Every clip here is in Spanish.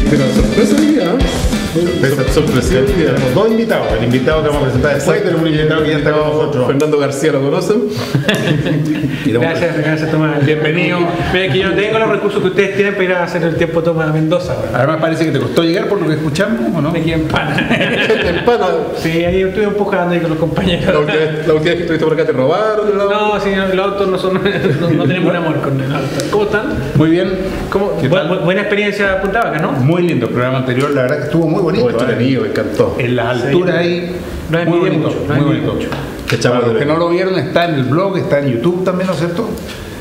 Pero sorpresa hoy día, sorpresiva hoy día. Tenemos dos invitados. El invitado que vamos a presentar después, tenemos un invitado que ya está con nosotros. Fernando García, ¿lo conocen? Gracias Tomás, bienvenido. Mira que yo no tengo los recursos que ustedes tienen para ir a hacer el tiempo Tomás a Mendoza. Además parece que te costó llegar por lo que escuchamos, ¿o no? Me quedé en pana. ¿En pana? Sí, ahí estuve empujando ahí con los compañeros. La última vez que estuviste por acá te robaron el auto. No, sí, los autos no tenemos un amor con el auto. ¿Cómo están? Muy bien. ¿Cómo? Buena experiencia Punta Vaca, ¿no? Muy lindo el programa anterior, la verdad que estuvo muy bonito. Entretenido, me encantó. En la altura ahí, muy bonito, muy bonito. Para los que no lo vieron, está en el blog, está en YouTube también, ¿no es cierto?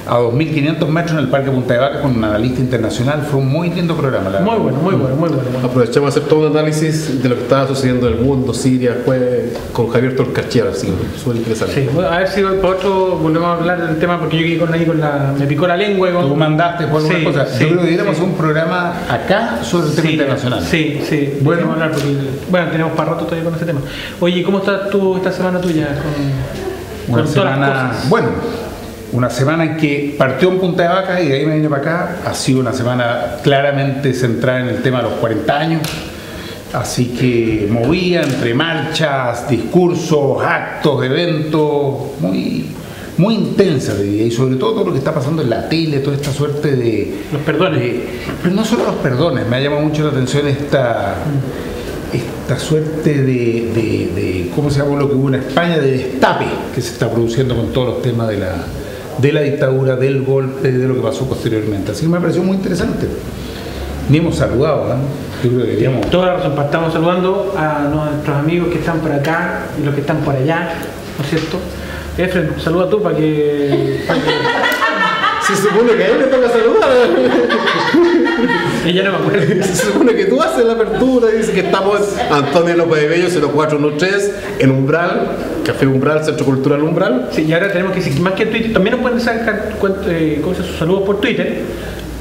A 2.500 metros en el Parque Punta de Vaca con un analista internacional. Fue un muy lindo programa. Muy bueno. Aprovechamos a hacer todo un análisis de lo que estaba sucediendo en el mundo, Siria, fue con Javier Torcarchiar, así, súper interesante. Sí, bueno, a ver si por otro volvemos a hablar del tema, porque yo quedé me picó la lengua. Tú mandaste por alguna cosa. Sí, yo creo que diéramos un programa acá sobre el tema internacional. Sí. Bueno, hablar porque, tenemos para rato todavía con ese tema. Oye, ¿cómo estás tú esta semana tuya con todas las cosas? Bueno, una semana en que partió en Punta de Vaca y de ahí me vine para acá. Ha sido una semana claramente centrada en el tema de los 40 años. Así que movía entre marchas, discursos, actos, eventos, muy intensa de día. Y sobre todo lo que está pasando en la tele, toda esta suerte de... Los perdones. Pero no solo los perdones, me ha llamado mucho la atención esta suerte de ¿cómo se llama lo que hubo en España? De destape que se está produciendo con todos los temas de la dictadura, del golpe, de lo que pasó posteriormente. Así que me pareció muy interesante. Ni hemos saludado, ¿no? Yo creo que deberíamos... Toda la razón, estamos saludando a nuestros amigos que están por acá y los que están por allá, ¿no es cierto? Efren, saluda tú para que... Se supone que a él le toca saludar. Ella no me acuerdo. Se supone que tú haces la apertura y dices que estamos Antonio López de Bello, 0413, en Umbral, Café Umbral, Centro Cultural Umbral. Sí, y ahora tenemos que decir, más que en Twitter, también nos pueden dejar sus saludos por Twitter,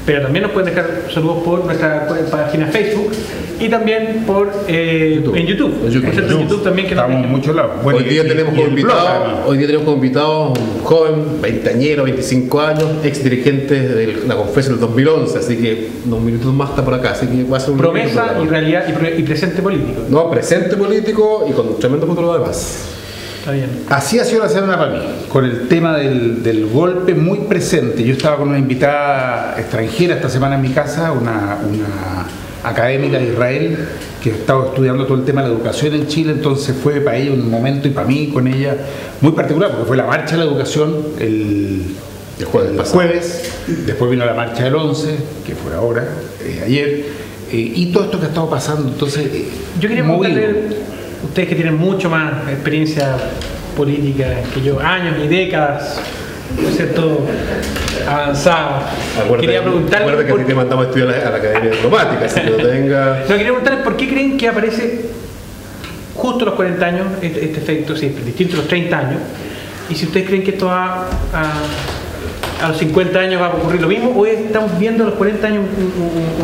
pero también nos pueden dejar saludos por nuestra página Facebook y también por YouTube. En YouTube. En YouTube también, que estamos en muchos lados. Bueno, hoy día tenemos como invitado un joven, veinteañero, 25 años, ex dirigente de la Confes del 2011, así que unos minutos más está por acá, así que va a ser un promesa y realidad y presente político. No, presente político y con un tremendo futuro además. Está bien. Así ha sido la semana para mí, con el tema del golpe muy presente. Yo estaba con una invitada extranjera esta semana en mi casa, una académica de Israel que estaba estudiando todo el tema de la educación en Chile, entonces fue para ella un momento y para mí con ella muy particular, porque fue la marcha de la educación el jueves, después vino la marcha del 11, que fue ahora, ayer, y todo esto que ha estado pasando, entonces yo quería preguntarle, ustedes que tienen mucho más experiencia política que yo, años y décadas, ¿no es cierto?, avanzada. Quería preguntarle... Recuerda que a ti te mandamos a estudiar a la Academia Diplomática, así que no tenga... No, quería preguntarles por qué creen que aparece justo a los 40 años este efecto, sí, distinto a los 30 años, y si ustedes creen que esto a los 50 años va a ocurrir lo mismo, o estamos viendo a los 40 años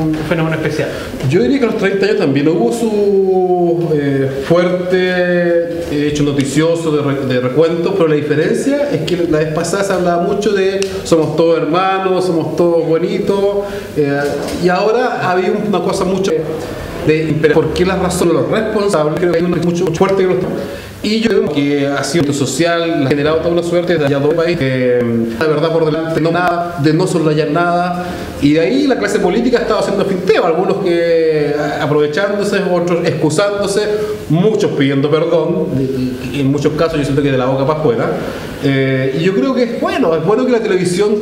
un fenómeno especial. Yo diría que a los 30 años también hubo su fuerte hecho noticioso de recuento, pero la diferencia es que la vez pasada se hablaba mucho de somos todos hermanos, somos todos bonitos, y ahora ha habido una cosa mucho de por qué las razones, los responsables, creo que hay una mucho fuerte que los... Y yo creo que ha sido un social, ha generado toda una suerte de allá dos países, la verdad por delante, no nada, de no soslayar nada, y de ahí la clase política ha estado haciendo finteo, algunos que aprovechándose, otros excusándose, muchos pidiendo perdón, y en muchos casos yo siento que de la boca para afuera. Y yo creo que es bueno que la televisión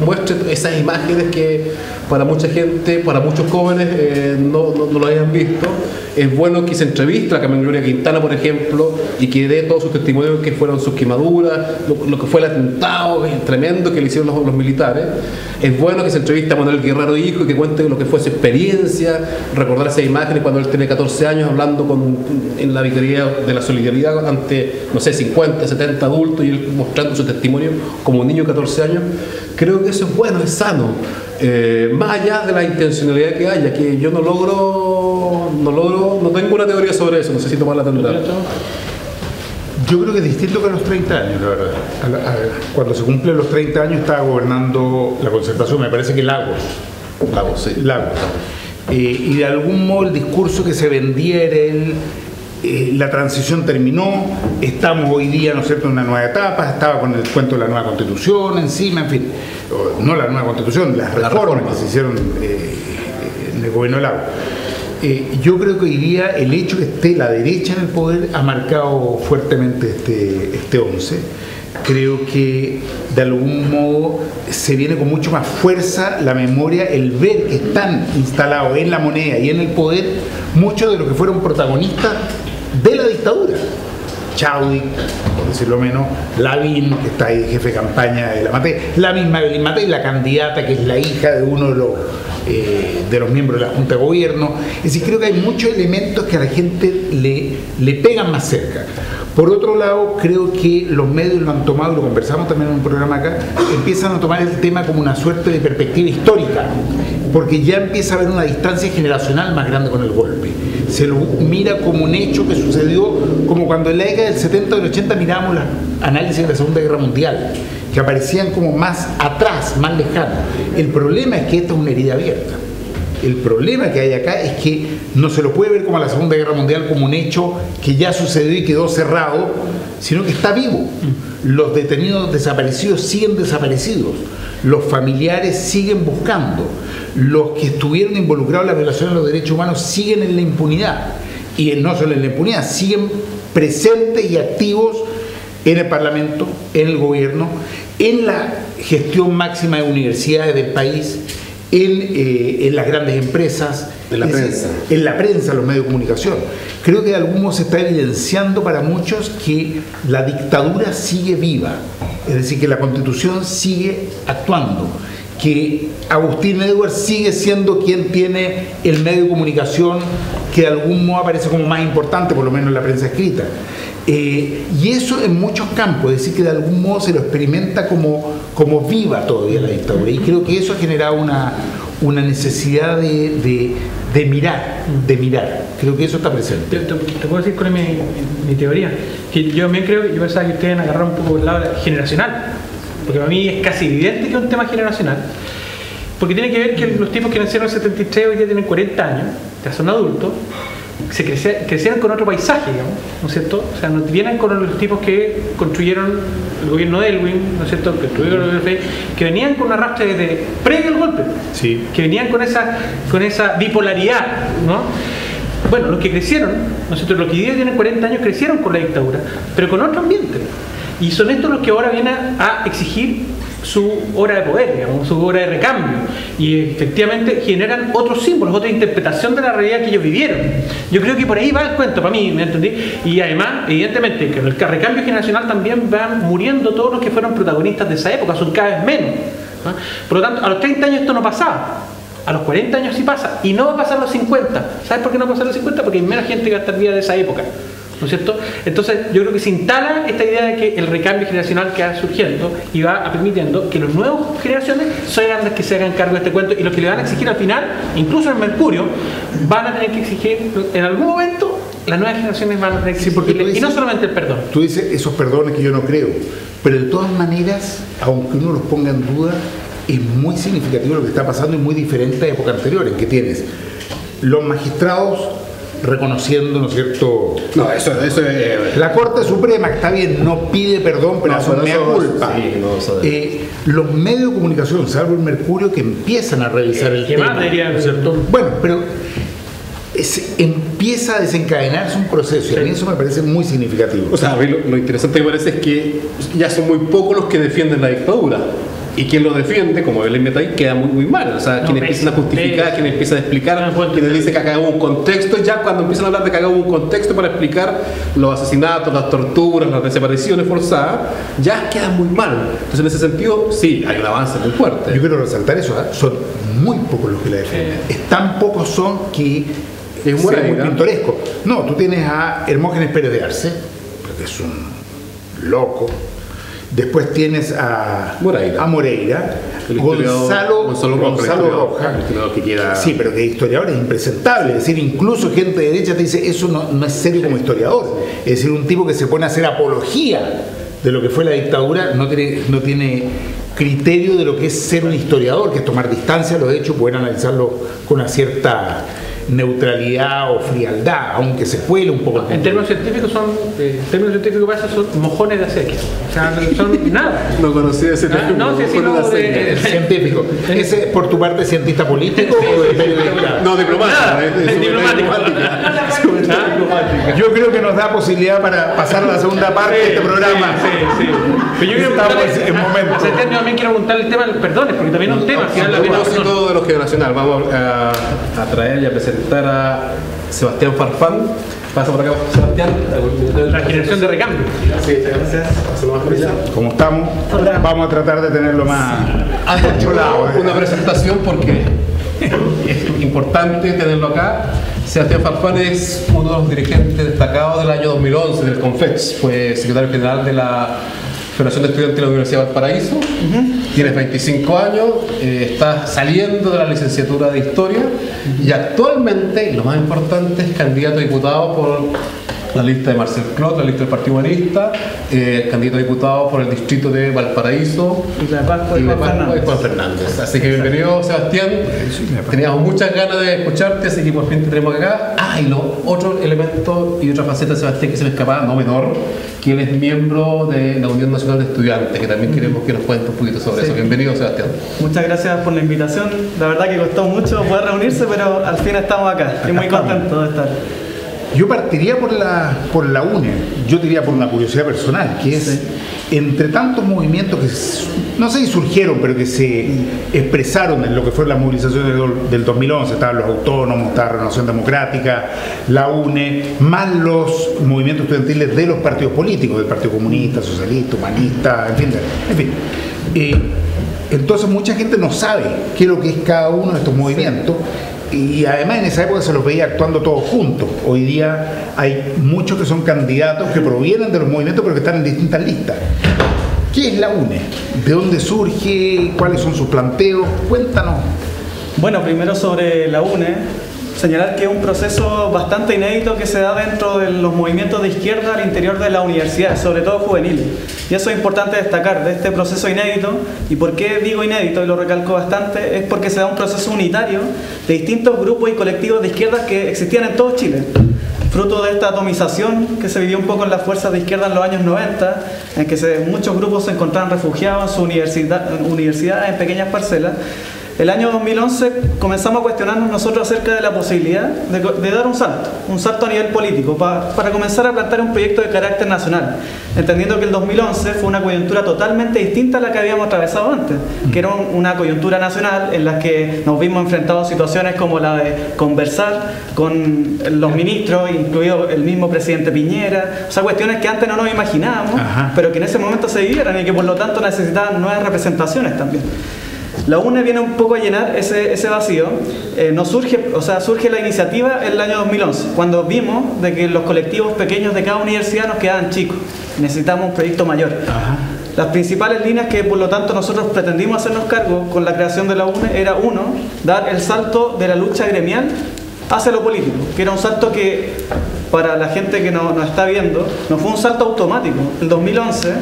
muestre esas imágenes que para mucha gente, para muchos jóvenes no lo hayan visto. Es bueno que se entreviste a Carmen Gloria Quintana, por ejemplo, y que dé todos sus testimonios que fueron sus quemaduras, lo que fue el atentado tremendo que le hicieron los militares. Es bueno que se entreviste a Manuel Guerrero hijo y que cuente lo que fue su experiencia, recordar esas imágenes cuando él tiene 14 años hablando en la vicaría de la solidaridad ante, no sé, 50, 70 adultos y él mostrando su testimonio como un niño de 14 años. Creo que eso es bueno, es sano. Más allá de la intencionalidad que haya, que yo no tengo una teoría sobre eso, no sé si tomar la tendrá. Yo creo que es distinto que a los 30 años, la verdad. Cuando se cumplen los 30 años estaba gobernando la Concertación, me parece que Lagos. Lagos, sí. Lagos. y de algún modo el discurso que se vendía era la transición terminó, estamos hoy día, ¿no es cierto?, en una nueva etapa, estaba con el cuento de la nueva constitución encima, en fin, no la nueva constitución, las reformas que se hicieron en el gobierno de Lago. Yo creo que hoy día el hecho que esté la derecha en el poder ha marcado fuertemente este 11. Creo que de algún modo se viene con mucho más fuerza la memoria, el ver que están instalados en la moneda y en el poder muchos de los que fueron protagonistas de la dictadura. Chadwick, por decirlo menos, Lavín, que está ahí jefe de campaña de la Matei, la misma Evelyn Matei, la candidata que es la hija de uno de los miembros de la Junta de Gobierno. Es decir, creo que hay muchos elementos que a la gente le pegan más cerca. Por otro lado, creo que los medios lo han tomado, lo conversamos también en un programa acá, empiezan a tomar el tema como una suerte de perspectiva histórica, porque ya empieza a haber una distancia generacional más grande con el golpe. Se lo mira como un hecho que sucedió, como cuando en la década del 70 o del 80 mirábamos los análisis de la Segunda Guerra Mundial, que aparecían como más atrás, más lejanos. El problema es que esta es una herida abierta. El problema que hay acá es que no se lo puede ver como a la Segunda Guerra Mundial como un hecho que ya sucedió y quedó cerrado, sino que está vivo. Los detenidos desaparecidos siguen desaparecidos. Los familiares siguen buscando. Los que estuvieron involucrados en la violación de los derechos humanos siguen en la impunidad. Y no solo en la impunidad, siguen presentes y activos en el Parlamento, en el gobierno, en la gestión máxima de universidades del país, en las grandes empresas, en la prensa, los medios de comunicación. Creo que de algún modo se está evidenciando para muchos que la dictadura sigue viva, es decir, que la Constitución sigue actuando, que Agustín Edwards sigue siendo quien tiene el medio de comunicación que de algún modo aparece como más importante, por lo menos en la prensa escrita. Y eso en muchos campos, es decir, que de algún modo se lo experimenta como viva todavía la dictadura. Y creo que eso ha generado una necesidad de mirar. Creo que eso está presente. Te puedo decir cuál es mi teoría. Que yo también creo, yo pensaba que ustedes agarraron un poco el lado generacional, porque para mí es casi evidente que es un tema generacional, porque tiene que ver que los tipos que nacieron en el 73 hoy día tienen 40 años, ya son adultos, se crecieron con otro paisaje, digamos, ¿no es cierto? O sea, no vienen con los tipos que construyeron el gobierno de Elwin, ¿no es cierto?, que construyeron el FMI, que venían con un arrastre desde previo al golpe, sí, que venían con esa bipolaridad, ¿no? Bueno, los que crecieron, ¿no es cierto?, los que hoy día tienen 40 años crecieron con la dictadura, pero con otro ambiente. Y son estos los que ahora vienen a exigir su hora de poder, digamos, su hora de recambio, y efectivamente generan otros símbolos, otra interpretación de la realidad que ellos vivieron. Yo creo que por ahí va el cuento, para mí, ¿me entendí? Y además, evidentemente, que en el recambio generacional también van muriendo todos los que fueron protagonistas de esa época, son cada vez menos, ¿no? Por lo tanto, a los 30 años esto no pasaba, a los 40 años sí pasa, y no va a pasar a los 50. ¿Sabes por qué no va a pasar a los 50? Porque hay menos gente que va a estar viva de esa época, ¿no es cierto? Entonces yo creo que se instala esta idea de que el recambio generacional que va surgiendo y va permitiendo que las nuevas generaciones sean las que se hagan cargo de este cuento, y los que le van a exigir al final, incluso en Mercurio, van a tener que exigir en algún momento, las nuevas generaciones van a tener que exigirle, y no solamente el perdón. Tú dices esos perdones que yo no creo, pero de todas maneras, aunque uno los ponga en duda, es muy significativo lo que está pasando y muy diferente a épocas anteriores, que tienes los magistrados reconociendo, ¿no es cierto? No, eso es... La Corte Suprema, que está bien, no pide perdón, pero hace una culpa. Sí, los medios de comunicación, salvo el Mercurio, que empiezan a revisar el tema. Más diría, ¿no es cierto? Bueno, pero empieza a desencadenarse un proceso, y a mí eso me parece muy significativo. O sea, a mí lo interesante que me parece es que ya son muy pocos los que defienden la dictadura. Y quien lo defiende, como Evelyn Matei, queda muy mal. O sea, quienes empiezan a justificar, quienes empiezan a explicar, quienes dicen que acá hubo un contexto, ya cuando empiezan a hablar de que acá hubo un contexto para explicar los asesinatos, las torturas, las desapariciones forzadas, ya quedan muy mal. Entonces, en ese sentido, sí, hay un avance muy fuerte. Yo quiero resaltar eso, ¿eh? Son muy pocos los que la defienden. Tan pocos son que es muy pintoresco. No, tú tienes a Hermógenes Pérez de Arce, que es un loco. Después tienes a Moreira, Gonzalo Roja, que queda... Sí, pero que historiador es impresentable. Es decir, incluso gente de derecha te dice eso no es serio como historiador. Es decir, un tipo que se pone a hacer apología de lo que fue la dictadura no tiene criterio de lo que es ser un historiador, que es tomar distancia de los hechos, poder analizarlo con una cierta neutralidad o frialdad, aunque se cuele un poco. En términos científicos son mojones de acequia. O sea, son nada. No conocía ese término. No, sí, no, El científico. ¿Ese por tu parte cientista político o de periodista? No, diplomático. Diplomático. Yo creo que nos da posibilidad para pasar a la segunda parte de este programa. Sí. Pero yo quiero preguntarle, a Sebastián, yo también quiero preguntarle el tema de los perdones, porque también es un tema. A propósito de lo generacional, vamos a traer y a presentar a Sebastián Farfán. Pasa por acá, Sebastián. La generación de recambio. Sí, gracias. Como estamos, vamos a tratar de tenerlo más controlado. Una presentación porque es importante tenerlo acá. Sebastián Farfán es uno de los dirigentes destacados del año 2011 del CONFECH. Fue secretario general de la Federación de Estudiantes de la Universidad de Valparaíso. Tienes 25 años, estás saliendo de la licenciatura de Historia y actualmente, y lo más importante, es candidato a diputado por la lista de Marcel Clot, la lista del Partido Humanista, candidato a diputado por el distrito de Valparaíso y la Pascua de Juan Fernández. Así que bienvenido, Sebastián. Teníamos muchas ganas de escucharte, así que por fin te tenemos acá. Y los otros elementos y otra faceta de Sebastián que se me escapaba, no menor, que él es miembro de la Unión Nacional de Estudiantes, que también queremos que nos cuente un poquito sobre eso. Bienvenido, Sebastián. Muchas gracias por la invitación. La verdad que costó mucho poder reunirse, pero al fin estamos acá. Estoy muy contento de estar. Yo partiría por la UNE, yo diría por una curiosidad personal, que es, entre tantos movimientos que, no sé si surgieron, pero que se expresaron en lo que fue la movilización del 2011, estaban los autónomos, estaba Renovación Democrática, la UNE, más los movimientos estudiantiles de los partidos políticos, del Partido Comunista, Socialista, Humanista, en fin. Entonces mucha gente no sabe qué es lo que es cada uno de estos movimientos. Y además en esa época se los veía actuando todos juntos. Hoy día hay muchos que son candidatos que provienen de los movimientos pero que están en distintas listas. ¿Qué es la UNE? ¿De dónde surge? ¿Cuáles son sus planteos? Cuéntanos. Bueno, primero sobre la UNE, señalar que es un proceso bastante inédito que se da dentro de los movimientos de izquierda al interior de la universidad, sobre todo juvenil. Y eso es importante destacar de este proceso inédito. ¿Y por qué digo inédito y lo recalco bastante? Es porque se da un proceso unitario de distintos grupos y colectivos de izquierda que existían en todo Chile. Fruto de esta atomización que se vivió un poco en las fuerzas de izquierda en los años 90, en que muchos grupos se encontraban refugiados en su universidad en pequeñas parcelas. El año 2011 comenzamos a cuestionarnos nosotros acerca de la posibilidad de dar un salto a nivel político, para comenzar a plantear un proyecto de carácter nacional, entendiendo que el 2011 fue una coyuntura totalmente distinta a la que habíamos atravesado antes, que era una coyuntura nacional en la que nos vimos enfrentados a situaciones como la de conversar con los ministros, incluido el mismo presidente Piñera, o sea, cuestiones que antes no nos imaginábamos, pero que en ese momento se vivieran y que por lo tanto necesitaban nuevas representaciones también. La UNE viene un poco a llenar ese vacío. Surge la iniciativa en el año 2011, cuando vimos de que los colectivos pequeños de cada universidad nos quedaban chicos. Necesitamos un proyecto mayor. Las principales líneas que por lo tanto nosotros pretendimos hacernos cargo con la creación de la UNE era, uno, dar el salto de la lucha gremial hacia lo político, que era un salto que para la gente que nos está viendo no fue un salto automático. El 2011...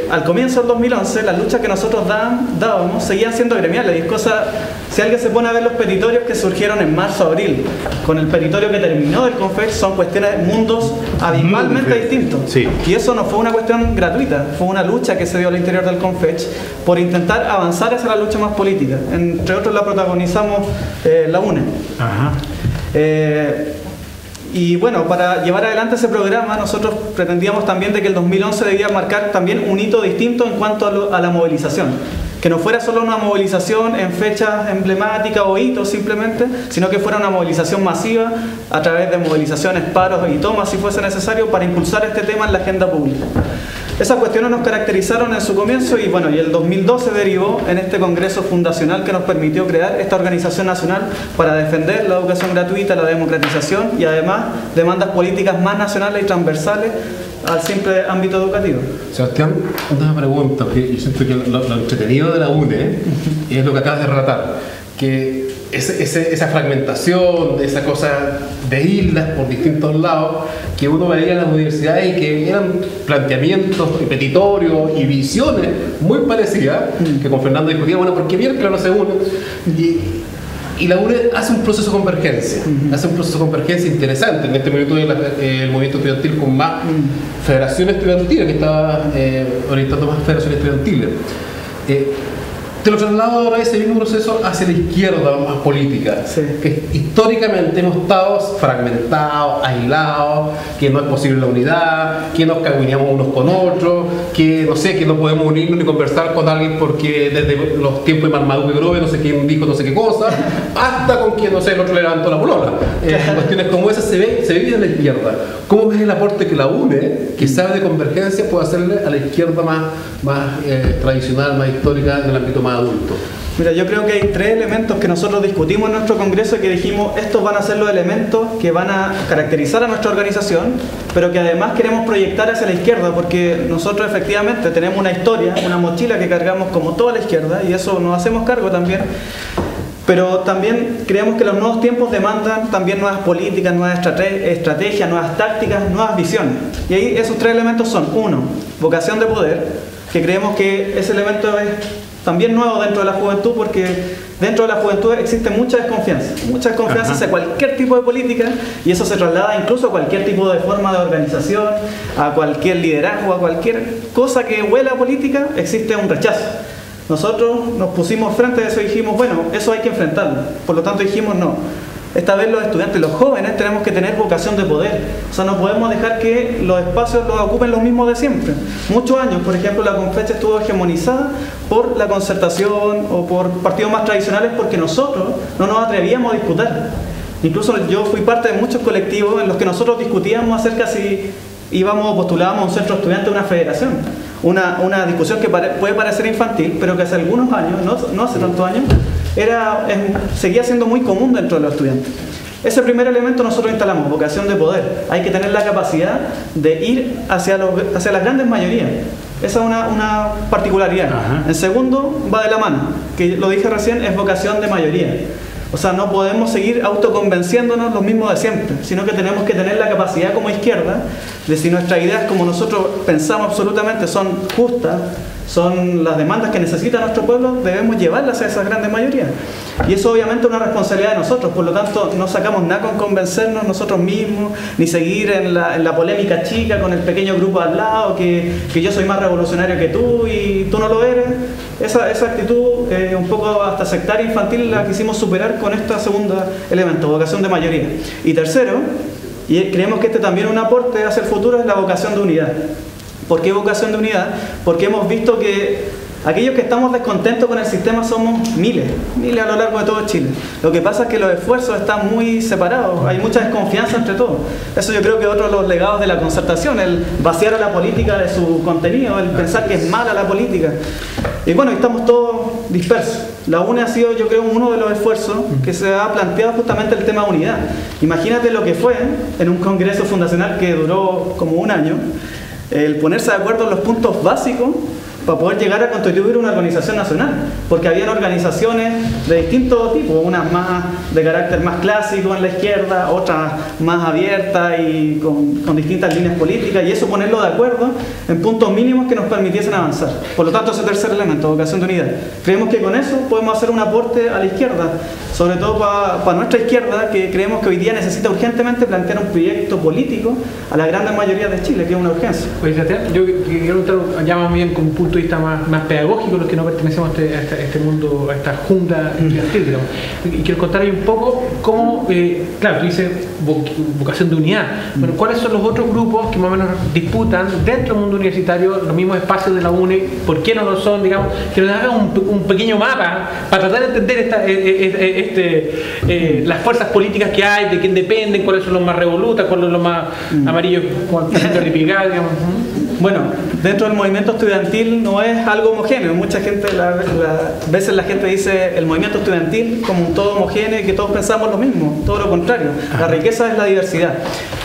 al comienzo del 2011 las luchas que nosotros dábamos seguían siendo gremiales, y es cosa, si alguien se pone a ver los petitorios que surgieron en marzo-abril con el petitorio que terminó del CONFECH, son cuestiones, mundos abismalmente distintos, y eso no fue una cuestión gratuita, fue una lucha que se dio al interior del CONFECH por intentar avanzar hacia la lucha más política. Entre otros la protagonizamos la UNE. Y bueno, para llevar adelante ese programa nosotros pretendíamos también de que el 2011 debía marcar también un hito distinto en cuanto a la movilización, que no fuera solo una movilización en fechas emblemáticas o hitos simplemente, sino que fuera una movilización masiva a través de movilizaciones, paros y tomas si fuese necesario, para impulsar este tema en la agenda pública. Esas cuestiones nos caracterizaron en su comienzo y bueno, y el 2012 derivó en este congreso fundacional que nos permitió crear esta organización nacional para defender la educación gratuita, la democratización y además demandas políticas más nacionales y transversales al simple ámbito educativo. Sebastián, una pregunta, porque yo siento que lo entretenido de la UNE es lo que acabas de relatar, que esa fragmentación, esa cosa de islas por distintos lados que uno veía en las universidades y que eran planteamientos petitorios y visiones muy parecidas, que con Fernando discutía, bueno, ¿por qué miércoles no se unen? Y la UNE hace un proceso de convergencia, interesante. En este momento el movimiento estudiantil con más federaciones estudiantiles, que estaba orientando más federaciones estudiantiles. Te lo traslado ahora ese mismo proceso hacia la izquierda más política, que históricamente hemos estado fragmentados, aislados, que no es posible la unidad, que nos cagüineamos unos con otros, que no sé, que no podemos unirnos ni conversar con alguien porque desde los tiempos de Marmaduke y Grove no sé quién dijo no sé qué cosa, hasta con quien no sé, el otro le levantó la polola. Cuestiones como esas se viven en la izquierda. ¿Cómo ves el aporte que la UNE, que sabe de convergencia, puede hacerle a la izquierda más tradicional, más histórica, en el ámbito más adulto? Mira, yo creo que hay 3 elementos que nosotros discutimos en nuestro congreso y que dijimos, estos van a ser los elementos que van a caracterizar a nuestra organización, pero que además queremos proyectar hacia la izquierda, porque nosotros efectivamente tenemos una historia, una mochila que cargamos como toda la izquierda, y eso nos hacemos cargo también. Pero también creemos que los nuevos tiempos demandan también nuevas políticas, nuevas estrategias, nuevas tácticas, nuevas visiones. Y ahí esos 3 elementos son: 1, vocación de poder, que creemos que ese elemento es también nuevo dentro de la juventud, porque dentro de la juventud existe mucha desconfianza hacia cualquier tipo de política, y eso se traslada incluso a cualquier tipo de forma de organización, a cualquier liderazgo, a cualquier cosa que huela a política, existe un rechazo. Nosotros nos pusimos frente a eso y dijimos, bueno, eso hay que enfrentarlo. Por lo tanto dijimos, no, esta vez los estudiantes, los jóvenes, tenemos que tener vocación de poder. O sea, no podemos dejar que los espacios los ocupen los mismos de siempre. Muchos años, por ejemplo, la Confecha estuvo hegemonizada por la Concertación o por partidos más tradicionales, porque nosotros no nos atrevíamos a disputar. Incluso yo fui parte de muchos colectivos en los que nosotros discutíamos acerca si íbamos o postulábamos a un centro estudiante de una federación. Una discusión que puede parecer infantil, pero que hace algunos años, no hace tantos años, seguía siendo muy común dentro de los estudiantes. Ese primer elemento nosotros instalamos, vocación de poder. Hay que tener la capacidad de ir hacia las grandes mayorías. Esa es una particularidad. En segundo, va de la mano, que lo dije recién, es vocación de mayoría. O sea, no podemos seguir autoconvenciéndonos los mismos de siempre, sino que tenemos que tener la capacidad como izquierda de, si nuestras ideas, como nosotros pensamos absolutamente, son justas, son las demandas que necesita nuestro pueblo, debemos llevarlas a esas grandes mayorías. Y eso obviamente es una responsabilidad de nosotros, por lo tanto no sacamos nada con convencernos nosotros mismos, ni seguir en la polémica chica con el pequeño grupo al lado, que yo soy más revolucionario que tú y tú no lo eres. Esa actitud un poco hasta sectaria infantil la quisimos superar con este segundo elemento, vocación de mayoría. Y tercero, y creemos que este también es un aporte hacia el futuro, es la vocación de unidad. ¿Por qué vocación de unidad? Porque hemos visto que aquellos que estamos descontentos con el sistema somos miles a lo largo de todo Chile. Lo que pasa es que los esfuerzos están muy separados, hay mucha desconfianza entre todos. Eso yo creo que es otro de los legados de la Concertación, el vaciar a la política de su contenido, el pensar que es mala la política. Y bueno, estamos todos dispersos. La UNE ha sido, yo creo, uno de los esfuerzos que se ha planteado justamente el tema unidad. Imagínate lo que fue en un congreso fundacional que duró como un año, el ponerse de acuerdo en los puntos básicos para poder llegar a constituir una organización nacional, porque habían organizaciones de distintos tipos, unas más de carácter más clásico en la izquierda, otras más abiertas y con distintas líneas políticas, y eso ponerlo de acuerdo en puntos mínimos que nos permitiesen avanzar. Por lo tanto, ese tercer elemento, vocación de unidad. Creemos que con eso podemos hacer un aporte a la izquierda, sobre todo para nuestra izquierda, que creemos que hoy día necesita urgentemente plantear un proyecto político a la gran mayoría de Chile, que es una urgencia. Pues yo quiero entrar ya más bien con un punto de vista más pedagógico, los que no pertenecemos a este mundo, a esta jungla estudiantil, digamos. Y quiero contar ahí un poco cómo, claro, tú dices vocación de unidad. Bueno, ¿cuáles son los otros grupos que más o menos disputan dentro del mundo universitario los mismos espacios de la UNE? ¿Por qué no lo son? Digamos, que nos haga un pequeño mapa para tratar de entender las fuerzas políticas que hay, de quién dependen, cuáles son los más revolutas, cuáles son los más amarillos, con el de Pigal, digamos. Bueno, dentro del movimiento estudiantil no es algo homogéneo. Mucha gente, veces la gente dice el movimiento estudiantil como un todo homogéneo y que todos pensamos lo mismo, todo lo contrario. La riqueza es la diversidad.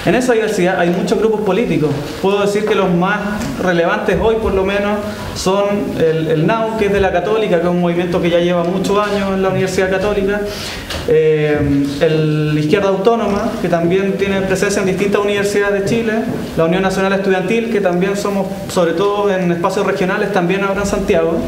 En esa diversidad hay muchos grupos políticos. Puedo decir que los más relevantes hoy, por lo menos, son el NAU, que es de la Católica, que es un movimiento que ya lleva muchos años en la Universidad Católica. La Izquierda Autónoma, que también tiene presencia en distintas universidades de Chile, la Unión Nacional Estudiantil, que también somos, sobre todo en espacios regionales, también ahora en Santiago,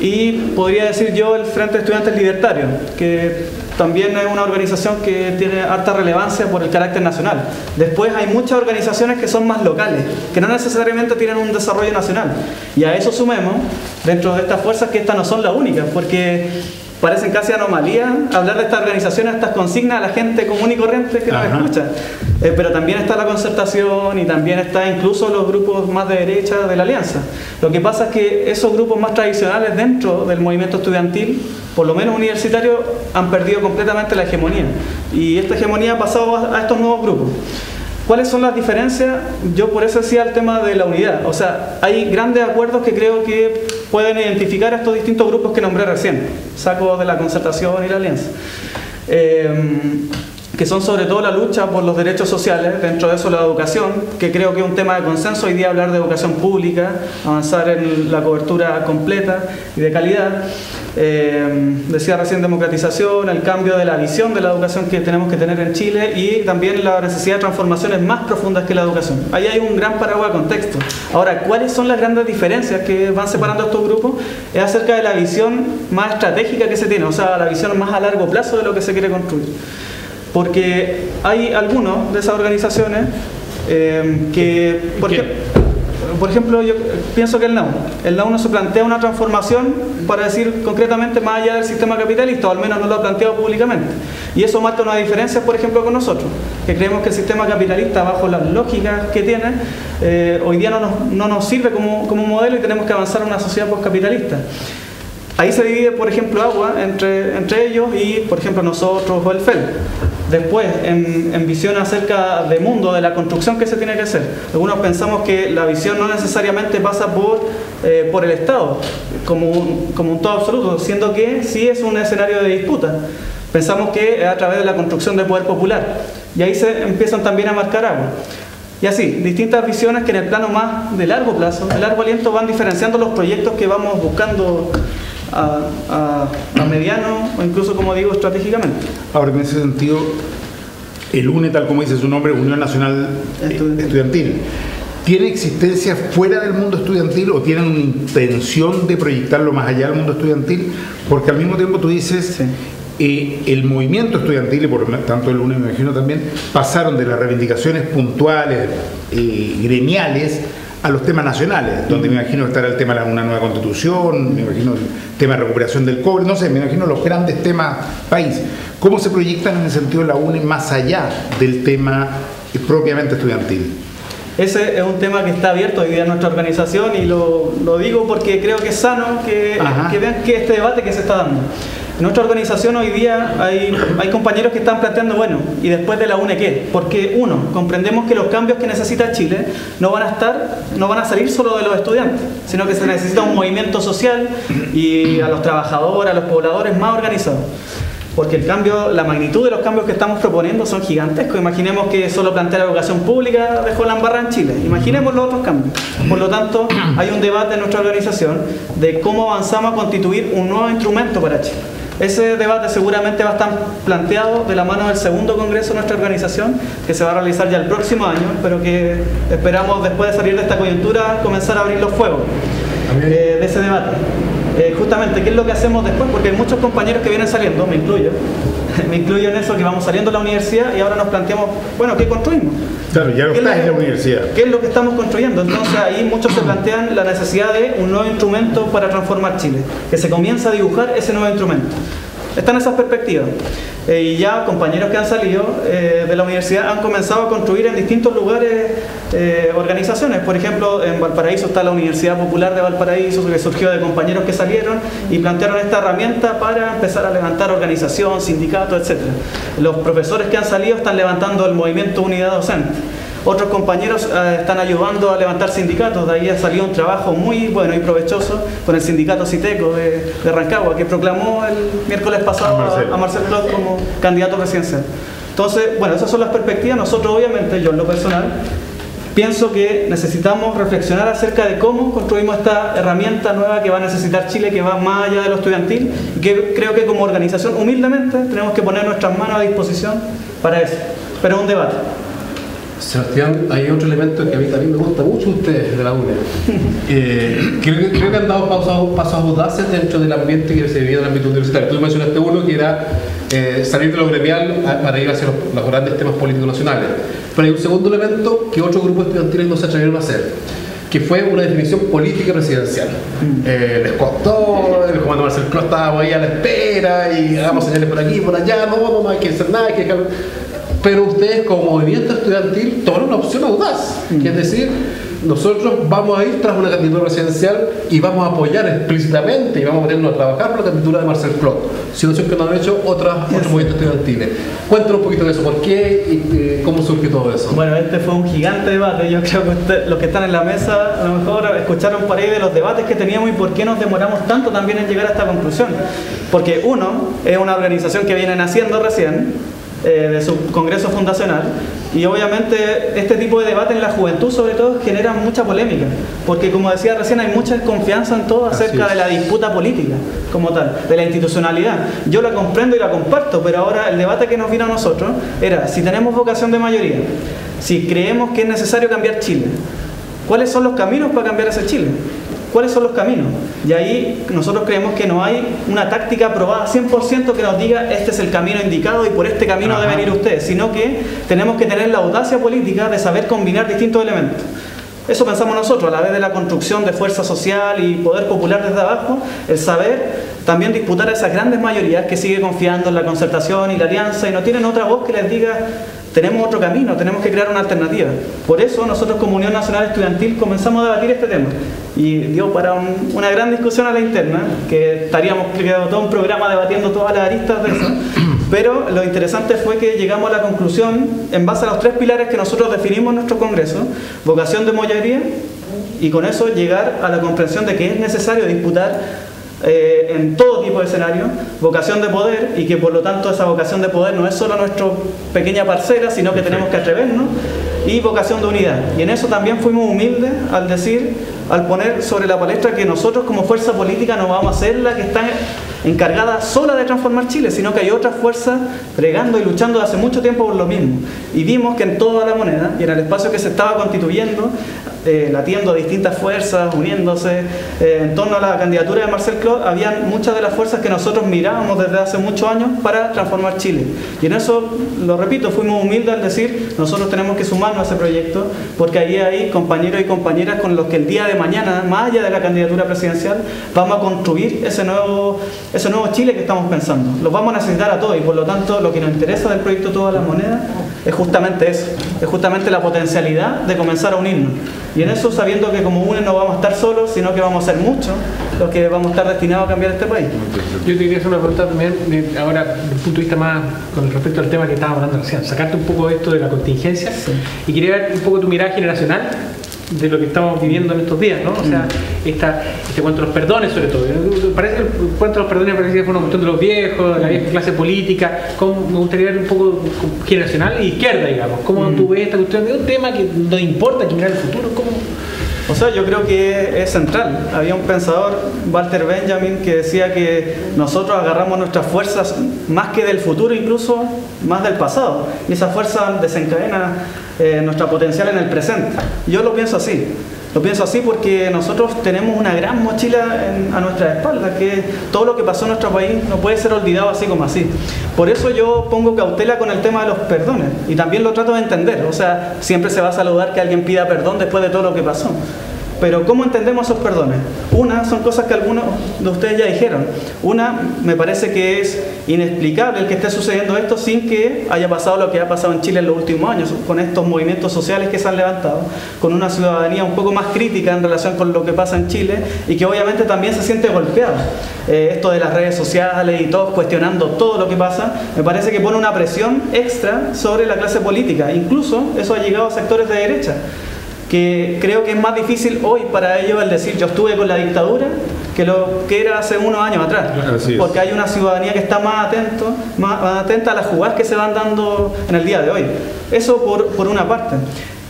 y podría decir yo el Frente de Estudiantes Libertarios, que también es una organización que tiene harta relevancia por el carácter nacional. Después hay muchas organizaciones que son más locales, que no necesariamente tienen un desarrollo nacional, y a eso sumemos, dentro de estas fuerzas, que estas no son las únicas, porque parecen casi anomalías hablar de estas organizaciones, estas consignas a la gente común y corriente que nos escucha. Pero también está la concertación y también está incluso los grupos más de derecha de la Alianza. Lo que pasa es que esos grupos más tradicionales dentro del movimiento estudiantil, por lo menos universitario, han perdido completamente la hegemonía. Y esta hegemonía ha pasado a estos nuevos grupos. ¿Cuáles son las diferencias? Yo por eso decía el tema de la unidad. O sea, hay grandes acuerdos que creo que pueden identificar a estos distintos grupos que nombré recién. Saco de la concertación y la alianza. Que son sobre todo la lucha por los derechos sociales, dentro de eso la educación, que creo que es un tema de consenso hoy día, hablar de educación pública, avanzar en la cobertura completa y de calidad. Decía recién democratización, el cambio de la visión de la educación que tenemos que tener en Chile y también la necesidad de transformaciones más profundas que la educación. Ahí hay un gran paraguas de contexto. Ahora, ¿cuáles son las grandes diferencias que van separando a estos grupos? Es acerca de la visión más estratégica que se tiene, o sea, la visión más a largo plazo de lo que se quiere construir. Porque hay algunos de esas organizaciones que, por ejemplo, yo pienso que el NAU no se plantea una transformación para decir concretamente más allá del sistema capitalista, o al menos no lo ha planteado públicamente. Y eso marca una diferencia, por ejemplo, con nosotros, que creemos que el sistema capitalista, bajo las lógicas que tiene, hoy día no nos sirve como modelo y tenemos que avanzar a una sociedad postcapitalista. Ahí se divide, por ejemplo, agua entre ellos y, por ejemplo, nosotros o el FEL. Después, en visión acerca de mundo, de la construcción que se tiene que hacer. Algunos pensamos que la visión no necesariamente pasa por el Estado, como un todo absoluto, siendo que sí es un escenario de disputa. Pensamos que es a través de la construcción de poder popular. Y ahí se empiezan también a marcar agua. Y así, distintas visiones que en el plano más de largo plazo, de largo aliento, van diferenciando los proyectos que vamos buscando a mediano o incluso, como digo, estratégicamente. Ahora, en ese sentido, el UNE, tal como dice su nombre, Unión Nacional Estudiantil, ¿tiene existencia fuera del mundo estudiantil o tienen una intención de proyectarlo más allá del mundo estudiantil? Porque al mismo tiempo tú dices, el movimiento estudiantil, y por tanto el UNE me imagino también, pasaron de las reivindicaciones puntuales, gremiales, a los temas nacionales, donde me imagino estará el tema de una nueva constitución, me imagino el tema de recuperación del cobre, no sé, me imagino los grandes temas país. ¿Cómo se proyectan en el sentido de la UNE más allá del tema propiamente estudiantil? Ese es un tema que está abierto hoy día en nuestra organización y lo digo porque creo que es sano que vean que este debate que se está dando. En nuestra organización hoy día hay compañeros que están planteando, bueno, ¿y después de la UNE qué? Porque uno, comprendemos que los cambios que necesita Chile no van a salir solo de los estudiantes, sino que se necesita un movimiento social y a los trabajadores, a los pobladores más organizados. Porque la magnitud de los cambios que estamos proponiendo son gigantescos. Imaginemos que solo plantear la educación pública dejó la embarrada en Chile. Imaginemos los otros cambios. Por lo tanto, hay un debate en nuestra organización de cómo avanzamos a constituir un nuevo instrumento para Chile. Ese debate seguramente va a estar planteado de la mano del segundo congreso de nuestra organización, que se va a realizar ya el próximo año, pero que esperamos, después de salir de esta coyuntura, comenzar a abrir los fuegos de ese debate. Justamente, ¿qué es lo que hacemos después? Porque hay muchos compañeros que vienen saliendo, me incluyo en eso, que vamos saliendo de la universidad y ahora nos planteamos, bueno, ¿qué construimos? Claro, ya no estás en la universidad. ¿Qué es lo que estamos construyendo? Entonces ahí muchos se plantean la necesidad de un nuevo instrumento para transformar Chile, que se comienza a dibujar ese nuevo instrumento. Están esas perspectivas. Y ya compañeros que han salido de la universidad han comenzado a construir en distintos lugares organizaciones. Por ejemplo, en Valparaíso está la Universidad Popular de Valparaíso, que surgió de compañeros que salieron y plantearon esta herramienta para empezar a levantar organización, sindicatos, etc. Los profesores que han salido están levantando el movimiento Unidad Docente. Otros compañeros están ayudando a levantar sindicatos. De ahí ha salido un trabajo muy bueno y provechoso con el sindicato Citeco de Rancagua, que proclamó el miércoles pasado a Marcel Clot como candidato presidencial. Entonces, bueno, esas son las perspectivas. Nosotros, obviamente, yo en lo personal, pienso que necesitamos reflexionar acerca de cómo construimos esta herramienta nueva que va a necesitar Chile, que va más allá de lo estudiantil, y que creo que como organización, humildemente, tenemos que poner nuestras manos a disposición para eso. Pero es un debate. Sebastián, hay otro elemento que a mí también me gusta mucho ustedes de la UNE. Creo que han dado pasos audaces dentro del ambiente que se vivía en el ámbito universitario. Tú mencionaste uno que era salir de lo gremial para ir hacia los grandes temas políticos nacionales. Pero hay un segundo elemento que otros grupos estudiantiles no se atrevieron a hacer, que fue una definición política presidencial. Les costó, el comando Marcel Clot estaba ahí a la espera y hagamos señales por aquí y por allá, no hay que hacer nada, hay que dejar. Pero ustedes como movimiento estudiantil tomaron una opción audaz, que es decir, nosotros vamos a ir tras una candidatura presidencial y vamos a apoyar explícitamente y vamos a ponernos a trabajar por la candidatura de Marcel Clot, situación que no han hecho otros movimientos estudiantiles. Cuéntanos un poquito de eso, ¿por qué y cómo surgió todo eso? Bueno, este fue un gigante debate. Yo creo que los que están en la mesa a lo mejor escucharon por ahí de los debates que teníamos y por qué nos demoramos tanto también en llegar a esta conclusión. Porque uno, es una organización que viene naciendo recién, de su congreso fundacional, y obviamente este tipo de debate en la juventud sobre todo genera mucha polémica, porque como decía recién hay mucha desconfianza en todo acerca de la disputa política como tal, de la institucionalidad. Yo la comprendo y la comparto, pero ahora el debate que nos vino a nosotros era si tenemos vocación de mayoría, si creemos que es necesario cambiar Chile, ¿cuáles son los caminos para cambiar ese Chile? ¿Cuáles son los caminos? Y ahí nosotros creemos que no hay una táctica aprobada 100% que nos diga este es el camino indicado y por este camino deben ir ustedes, sino que tenemos que tener la audacia política de saber combinar distintos elementos. Eso pensamos nosotros, a la vez de la construcción de fuerza social y poder popular desde abajo, el saber también disputar a esas grandes mayorías que siguen confiando en la concertación y la alianza y no tienen otra voz que les diga tenemos otro camino, tenemos que crear una alternativa. Por eso nosotros como Unión Nacional Estudiantil comenzamos a debatir este tema y dio para una gran discusión a la interna, que estaríamos creando todo un programa debatiendo todas las aristas de eso. Pero lo interesante fue que llegamos a la conclusión en base a los 3 pilares que nosotros definimos en nuestro congreso: vocación de mayoría, y con eso llegar a la comprensión de que es necesario disputar en todo tipo de escenario, vocación de poder, y que por lo tanto esa vocación de poder no es solo nuestra pequeña parcela, sino que tenemos que atrevernos, y vocación de unidad. Y en eso también fuimos humildes al poner sobre la palestra que nosotros como fuerza política no vamos a ser la que está encargada sola de transformar Chile, sino que hay otras fuerzas bregando y luchando hace mucho tiempo por lo mismo. Y vimos que en toda la moneda y en el espacio que se estaba constituyendo, latiendo a distintas fuerzas, uniéndose en torno a la candidatura de Marcel Clot, habían muchas de las fuerzas que nosotros mirábamos desde hace muchos años para transformar Chile. Y en eso, lo repito, fuimos humildes al decir, nosotros tenemos que sumarnos a ese proyecto, porque ahí hay compañeros y compañeras con los que el día de mañana, más allá de la candidatura presidencial, vamos a construir ese nuevo Chile que estamos pensando. Los vamos a necesitar a todos, y por lo tanto lo que nos interesa del proyecto Todas las Monedas es justamente eso, es justamente la potencialidad de comenzar a unirnos. Y en eso, sabiendo que como UNE no vamos a estar solos, sino que vamos a ser muchos los que vamos a estar destinados a cambiar este país. Yo te quería hacer una pregunta también, ahora desde el punto de vista más con respecto al tema que estábamos hablando recién, sacarte un poco de esto de la contingencia, y quería ver un poco tu mirada generacional de lo que estamos viviendo en estos días, ¿no? O sea, este cuanto a los perdones, sobre todo. Parece que el cuanto a los perdones parece que fue una cuestión de los viejos, de la vieja clase política. Me gustaría ver un poco generacional e izquierda, digamos. ¿Cómo tú ves esta cuestión? ¿Es un tema que no importa, que mirar el futuro? ¿Cómo? O sea, yo creo que es central. Había un pensador, Walter Benjamin, que decía que nosotros agarramos nuestras fuerzas más que del futuro, incluso más del pasado. Y esa fuerza desencadena nuestra potencial en el presente. Yo lo pienso así. Lo pienso así porque nosotros tenemos una gran mochila a nuestras espaldas, que todo lo que pasó en nuestro país no puede ser olvidado así como así. Por eso yo pongo cautela con el tema de los perdones, y también lo trato de entender. O sea, siempre se va a saludar que alguien pida perdón después de todo lo que pasó. pero ¿cómo entendemos esos perdones? Una, son cosas que algunos de ustedes ya dijeron. Una, me parece que es inexplicable el que esté sucediendo esto sin que haya pasado lo que ha pasado en Chile en los últimos años, con estos movimientos sociales que se han levantado, con una ciudadanía un poco más crítica en relación con lo que pasa en Chile y que obviamente también se siente golpeada. Esto de las redes sociales y todos cuestionando todo lo que pasa, me parece que pone una presión extra sobre la clase política. Incluso eso ha llegado a sectores de derecha, que creo que es más difícil hoy para ellos el decir yo estuve con la dictadura que lo que era hace unos años atrás, porque hay una ciudadanía que está más atenta a las jugadas que se van dando en el día de hoy. Eso por una parte.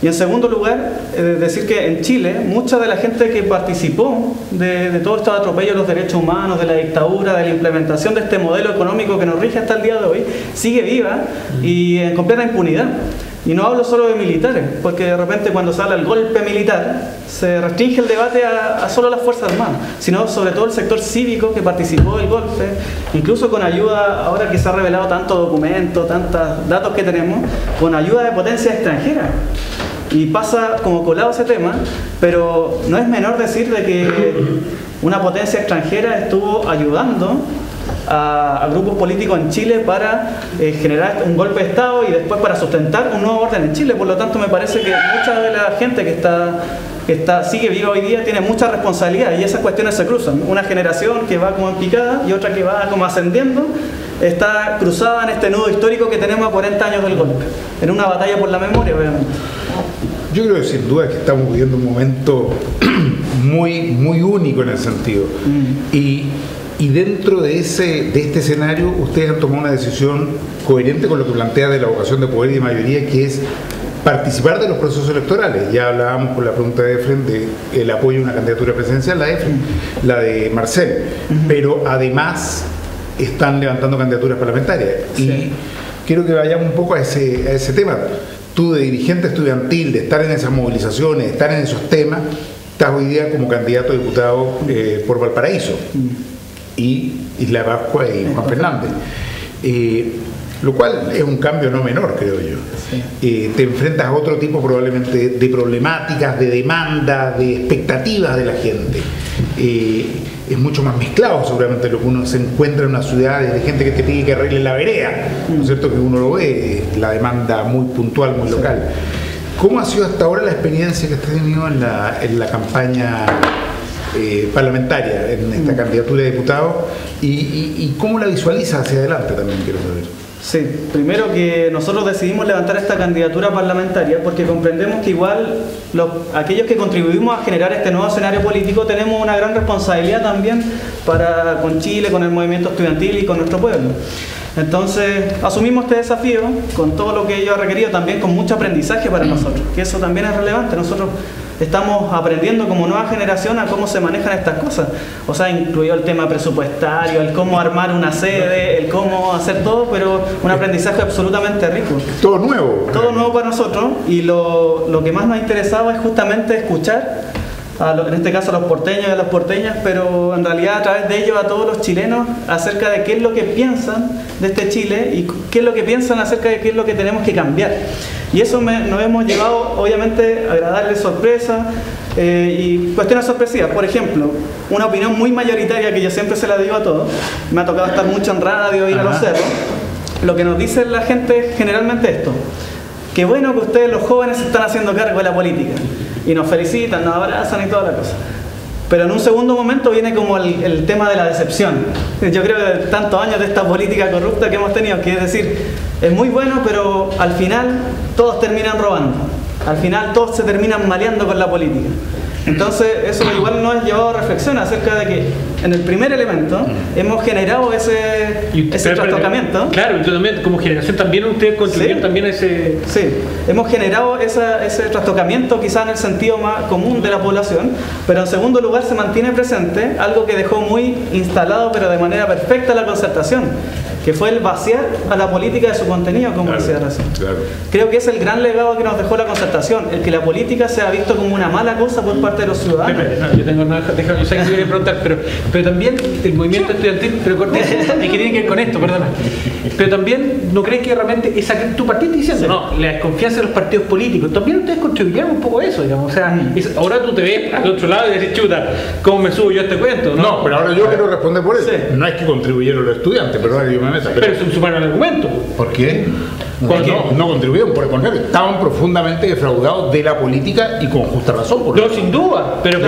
Y en segundo lugar, decir que en Chile mucha de la gente que participó de todos estos atropellos a los derechos humanos, de la dictadura, de la implementación de este modelo económico que nos rige hasta el día de hoy, sigue viva y en completa impunidad. Y no hablo solo de militares, porque de repente cuando sale el golpe militar se restringe el debate a solo las Fuerzas Armadas, sino sobre todo el sector cívico que participó del golpe, incluso con ayuda, ahora que se ha revelado tanto documento, tantos datos que tenemos, con ayuda de potencias extranjeras. Y pasa como colado ese tema, pero no es menor decir de que una potencia extranjera estuvo ayudando a grupos políticos en Chile para generar un golpe de Estado y después para sustentar un nuevo orden en Chile. Por lo tanto, me parece que mucha de la gente que sigue viva hoy día tiene mucha responsabilidad y esas cuestiones se cruzan. Una generación que va como en picada y otra que va como ascendiendo está cruzada en este nudo histórico que tenemos a 40 años del golpe, en una batalla por la memoria, obviamente. Yo creo que sin duda que estamos viviendo un momento muy único en el sentido. Y dentro de este escenario, ustedes han tomado una decisión coherente con lo que plantea de la vocación de poder y de mayoría, que es participar de los procesos electorales. Ya hablábamos con la pregunta de Efren del apoyo a una candidatura presidencial, la de Efren, la de Marcel, pero además están levantando candidaturas parlamentarias. Sí. Y quiero que vayamos un poco a ese tema. Tú, de dirigente estudiantil, de estar en esas movilizaciones, de estar en esos temas, estás hoy día como candidato a diputado por Valparaíso y Isla de Pascua y Juan Fernández, lo cual es un cambio no menor, creo yo. Sí. Te enfrentas a otro tipo probablemente de problemáticas, de demandas, de expectativas de la gente. Es mucho más mezclado seguramente lo que uno se encuentra en una ciudad, de gente que te pide que arregle la vereda, ¿no es cierto? Que uno lo ve, la demanda muy puntual, muy local. ¿Cómo ha sido hasta ahora la experiencia que has tenido en la campaña parlamentaria, en esta candidatura de diputado, y cómo la visualizas hacia adelante también, quiero saber? Sí, primero que nosotros decidimos levantar esta candidatura parlamentaria porque comprendemos que igual aquellos que contribuimos a generar este nuevo escenario político tenemos una gran responsabilidad también con Chile, con el movimiento estudiantil y con nuestro pueblo. Entonces asumimos este desafío con todo lo que ello ha requerido, también con mucho aprendizaje para nosotros, que eso también es relevante. Nosotros estamos aprendiendo como nueva generación a cómo se manejan estas cosas. O sea, incluyó el tema presupuestario, el cómo armar una sede, el cómo hacer todo, pero un aprendizaje absolutamente rico. Todo nuevo. Todo nuevo para nosotros, y lo que más nos interesaba es justamente escuchar, en este caso a los porteños y a las porteñas, pero en realidad a través de ellos a todos los chilenos, acerca de qué es lo que piensan de este Chile y qué es lo que piensan acerca de qué es lo que tenemos que cambiar. Y eso nos hemos llevado, obviamente, a darles sorpresa y cuestiones sorpresivas. Por ejemplo, una opinión muy mayoritaria que yo siempre se la digo a todos, me ha tocado estar mucho en radio, ir a los cerros. Lo que nos dice la gente es generalmente esto: qué bueno que ustedes, los jóvenes, se están haciendo cargo de la política. Y nos felicitan, nos abrazan y toda la cosa. Pero en un segundo momento viene como el tema de la decepción. Yo creo que de tantos años de esta política corrupta que hemos tenido, que es decir, es muy bueno, pero al final todos terminan robando. Al final todos se terminan maleando con la política. Entonces eso igual nos ha llevado a reflexión acerca de que en el primer elemento hemos generado ese trastocamiento. Claro, yo también, como generación también ustedes contribuyeron también a ese... Sí, hemos generado ese trastocamiento quizás en el sentido más común de la población, pero en segundo lugar se mantiene presente algo que dejó muy instalado pero de manera perfecta la concertación, que fue el vaciar a la política de su contenido, como decía recién. Creo que es el gran legado que nos dejó la Concertación, el que la política sea visto como una mala cosa por parte de los ciudadanos. Yo sé que te quería preguntar, pero también el movimiento estudiantil, pero que tiene que ver con esto, perdona. Pero también, ¿no crees que realmente tú partiste diciendo, no, la desconfianza de los partidos políticos, también ustedes contribuyeron un poco a eso, digamos? O sea, ahora tú te ves al otro lado y decís, chuta, ¿cómo me subo yo a este cuento? No, pero ahora yo quiero responder por eso. Sí. No es que contribuyeron los estudiantes, pero ahora yo me meto. Pero se sumaron al argumento. ¿Por qué? No contribuyeron, por el contrario, estaban profundamente defraudados de la política y con justa razón. No, sin duda, pero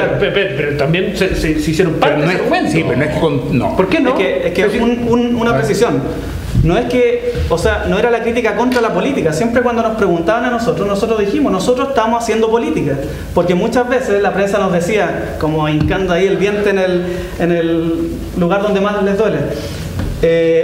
también se hicieron parte de ese argumento. Sí, pero no es que no. ¿Por qué no? Es que una precisión. No es que, o sea, no era la crítica contra la política. Siempre cuando nos preguntaban a nosotros dijimos, nosotros estamos haciendo política. Porque muchas veces la prensa nos decía, como hincando ahí el diente en el lugar donde más les duele,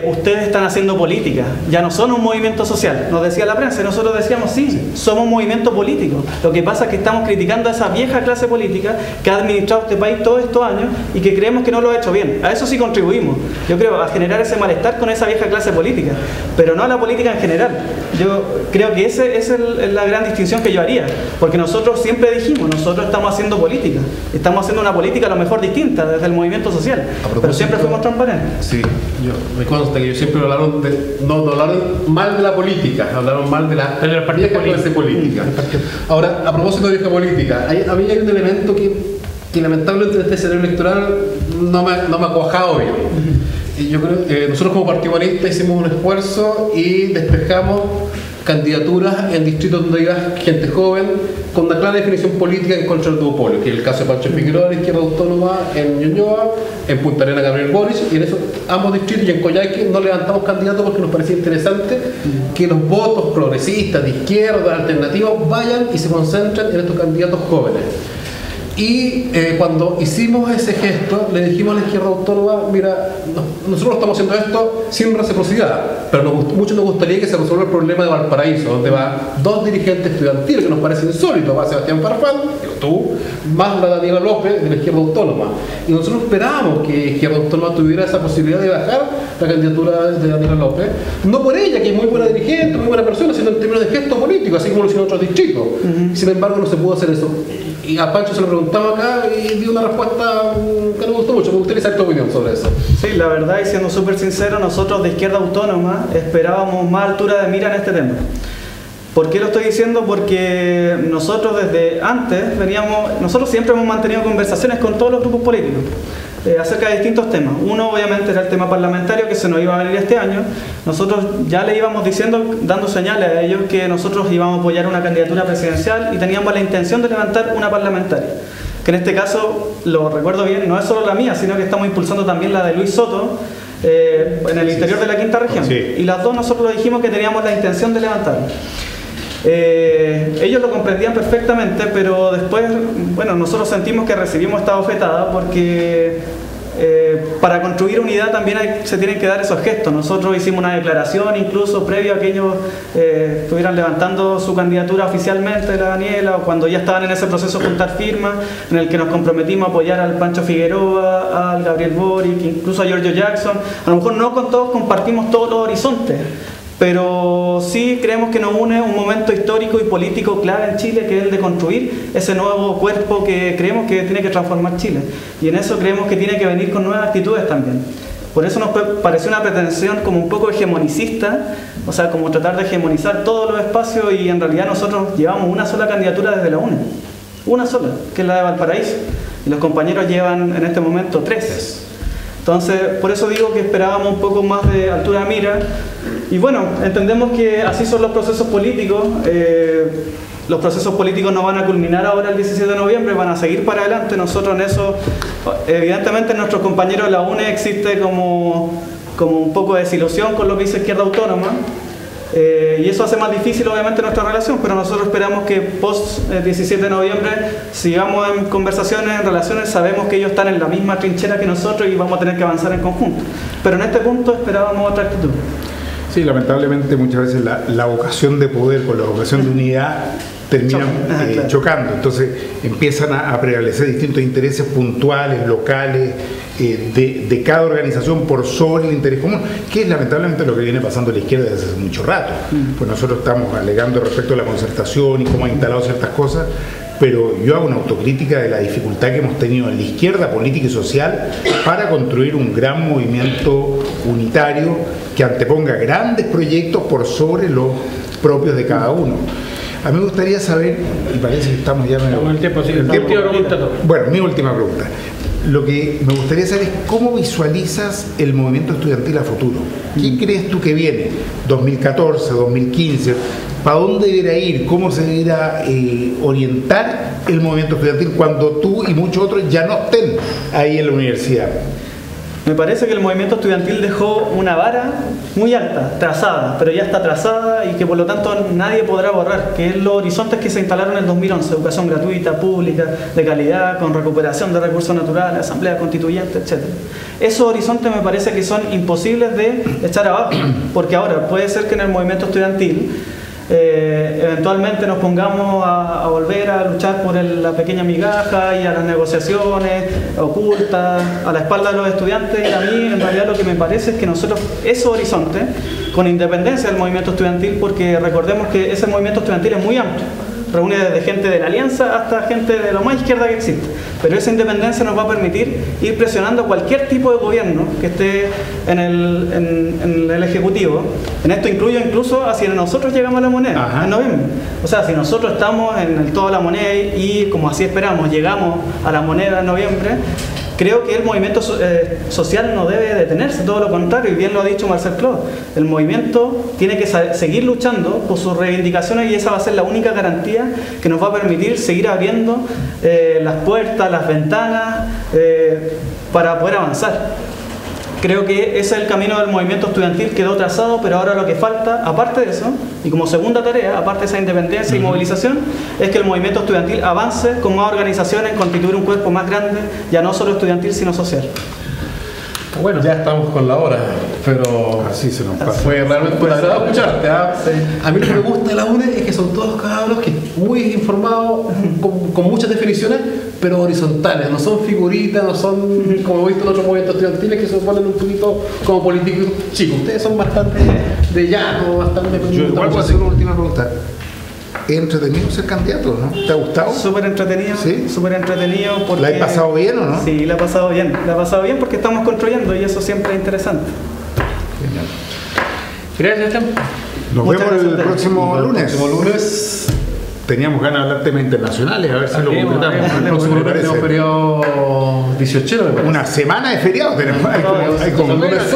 ustedes están haciendo política, ya no son un movimiento social, nos decía la prensa, y nosotros decíamos, sí, somos un movimiento político. Lo que pasa es que estamos criticando a esa vieja clase política que ha administrado este país todos estos años y que creemos que no lo ha hecho bien. A eso sí contribuimos, yo creo, a generar ese malestar con esa vieja clase política, pero no a la política en general. Yo creo que esa es la gran distinción que yo haría, porque nosotros siempre dijimos, nosotros estamos haciendo política, estamos haciendo una política a lo mejor distinta desde el movimiento social, pero siempre fuimos transparentes. Sí, me consta que ellos siempre hablaron no hablaron mal de la política, hablaron mal de la vieja clase política. Ahora, a propósito de vieja política, a mí hay un elemento que lamentablemente en este escenario electoral no me ha cuajado bien. Y yo creo que nosotros como Partido Humanista hicimos un esfuerzo y despejamos candidaturas en distritos donde iba gente joven con una clara definición política en contra del duopolio, que es el caso de Pancho Figueroa, la izquierda autónoma en Ñuñoa, en Punta Arenas Gabriel Boric, y en esos ambos distritos y en Coyhaique no levantamos candidatos porque nos parecía interesante que los votos progresistas, de izquierda, alternativos, vayan y se concentren en estos candidatos jóvenes. Y cuando hicimos ese gesto, le dijimos a la izquierda autónoma, mira, nosotros estamos haciendo esto sin reciprocidad, pero mucho nos gustaría que se resuelva el problema de Valparaíso, donde va 2 dirigentes estudiantiles, que nos parece insólito, va Sebastián Farfán, tú, más la Daniela López de la izquierda autónoma. Y nosotros esperábamos que la izquierda autónoma tuviera esa posibilidad de bajar la candidatura de Daniela López, no por ella, que es muy buena dirigente, muy buena persona, sino en términos de gesto político, así como lo hicieron otros distritos. Sin embargo, no se pudo hacer eso. Y a Pancho se lo preguntaba acá y dio una respuesta que no me gustó mucho. Me gustaría saber tu opinión sobre eso. Sí, la verdad, y siendo súper sincero, nosotros de izquierda autónoma esperábamos más altura de mira en este tema. ¿Por qué lo estoy diciendo? Porque nosotros desde antes nosotros siempre hemos mantenido conversaciones con todos los grupos políticos acerca de distintos temas. Uno obviamente era el tema parlamentario que se nos iba a venir este año. Nosotros ya le íbamos diciendo, dando señales a ellos que nosotros íbamos a apoyar una candidatura presidencial y teníamos la intención de levantar una parlamentaria. Que en este caso, lo recuerdo bien, no es solo la mía, sino que estamos impulsando también la de Luis Soto en el interior de la quinta región. Sí. Y las dos nosotros dijimos que teníamos la intención de levantarla. Ellos lo comprendían perfectamente, pero después, bueno, nosotros sentimos que recibimos esta bofetada porque para construir unidad también se tienen que dar esos gestos. Nosotros hicimos una declaración incluso previo a que ellos estuvieran levantando su candidatura oficialmente de la Daniela, o cuando ya estaban en ese proceso de juntar firmas, en el que nos comprometimos a apoyar al Pancho Figueroa, al Gabriel Boric, incluso a Giorgio Jackson. A lo mejor no con todos compartimos todos los horizontes, pero sí creemos que nos une un momento histórico y político clave en Chile, que es el de construir ese nuevo cuerpo que creemos que tiene que transformar Chile, y en eso creemos que tiene que venir con nuevas actitudes también. Por eso nos pareció una pretensión como un poco hegemonicista, o sea, como tratar de hegemonizar todos los espacios, y en realidad nosotros llevamos una sola candidatura desde la UNE, una sola, que es la de Valparaíso, y los compañeros llevan en este momento 3. Entonces, por eso digo que esperábamos un poco más de altura de mira. Y bueno, entendemos que así son los procesos políticos. Los procesos políticos no van a culminar ahora el 17 de noviembre, van a seguir para adelante. Nosotros en eso, evidentemente nuestros compañeros de la UNE existe como un poco de desilusión con lo que dice Izquierda Autónoma. Y eso hace más difícil obviamente nuestra relación, pero nosotros esperamos que post 17 de noviembre sigamos en conversaciones, en relaciones. Sabemos que ellos están en la misma trinchera que nosotros y vamos a tener que avanzar en conjunto, pero en este punto esperábamos otra actitud. Sí, lamentablemente muchas veces la vocación de poder con la vocación de unidad terminan Claro. chocando. Entonces empiezan a prevalecer distintos intereses puntuales, locales, de cada organización por sobre el interés común, que es lamentablemente lo que viene pasando a la izquierda desde hace mucho rato. Pues nosotros estamos alegando respecto a la concertación y cómo ha instalado ciertas cosas, pero yo hago una autocrítica de la dificultad que hemos tenido en la izquierda política y social para construir un gran movimiento unitario que anteponga grandes proyectos por sobre los propios de cada uno. A mí me gustaría saber, y parece que estamos ya Con el tiempo, sí, el tiempo. última pregunta, todo. Bueno, mi última pregunta. Lo que me gustaría saber es cómo visualizas el movimiento estudiantil a futuro. ¿Qué crees tú que viene? 2014, 2015, ¿para dónde deberá ir? ¿Cómo se deberá orientar el movimiento estudiantil cuando tú y muchos otros ya no estén ahí en la universidad? Me parece que el movimiento estudiantil dejó una vara muy alta, trazada, pero ya está trazada y que por lo tanto nadie podrá borrar, que es los horizontes que se instalaron en el 2011, educación gratuita, pública, de calidad, con recuperación de recursos naturales, asamblea constituyente, etc. Esos horizontes me parece que son imposibles de echar abajo, porque ahora puede ser que en el movimiento estudiantil eventualmente nos pongamos a volver a luchar por la pequeña migaja y a las negociaciones ocultas a la espalda de los estudiantes, y a mí en realidad lo que me parece es que nosotros esos horizontes, con independencia del movimiento estudiantil, porque recordemos que ese movimiento estudiantil es muy amplio, reúne desde gente de la Alianza hasta gente de lo más izquierda que existe, pero esa independencia nos va a permitir ir presionando cualquier tipo de gobierno que esté en el Ejecutivo. En esto incluyo incluso hacia nosotros llegamos a la moneda. Ajá. En noviembre. O sea, si nosotros estamos en el todo la moneda y como así esperamos llegamos a la moneda en noviembre, creo que el movimiento social no debe detenerse, todo lo contrario, y bien lo ha dicho Marcel Claude. El movimiento tiene que seguir luchando por sus reivindicaciones, y esa va a ser la única garantía que nos va a permitir seguir abriendo las puertas, las ventanas, para poder avanzar. Creo que ese es el camino del movimiento estudiantil, quedó trazado, pero ahora lo que falta, aparte de eso, y como segunda tarea, aparte de esa independencia y movilización, es que el movimiento estudiantil avance con más organizaciones, constituir un cuerpo más grande, ya no solo estudiantil, sino social. Bueno, ya estamos con la hora, pero Así se nos pasa. fue realmente un agrado escucharte. A mí lo que me gusta de la UNE es que son todos cabros que muy informados, con muchas definiciones, pero horizontales, no son figuritas, no son como he visto en otros movimientos estudiantiles que se ponen un poquito como políticos chicos. Ustedes son bastante de llano, bastante... Yo igual voy a hacer una última pregunta. Es entretenido ser candidato, ¿no? ¿Te ha gustado? Súper entretenido, ¿Sí? súper entretenido. Porque, ¿La he pasado bien o no? Sí, la he pasado bien. La he pasado bien porque estamos construyendo y eso siempre es interesante. Gracias, Sam. Nos Muchas vemos gracias. el próximo lunes. El próximo lunes, Teníamos ganas de hablar temas internacionales, a ver si lo También, concretamos. el el próximo ¿Te lunes tenemos parece? periodo 18, me parece. Una semana de feriado tenemos. Hay como Bueno, lunes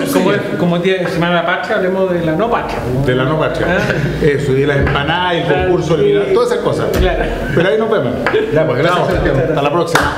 como día de Semana de la Patria, hablemos de la no patria. de la no patria. Ah. Eso, y las empanadas, el Claro, concurso, sí. todas esas cosas. Claro. Pero ahí nos vemos. Ya, pues gracias, Chao. Sebastián. Hasta la próxima.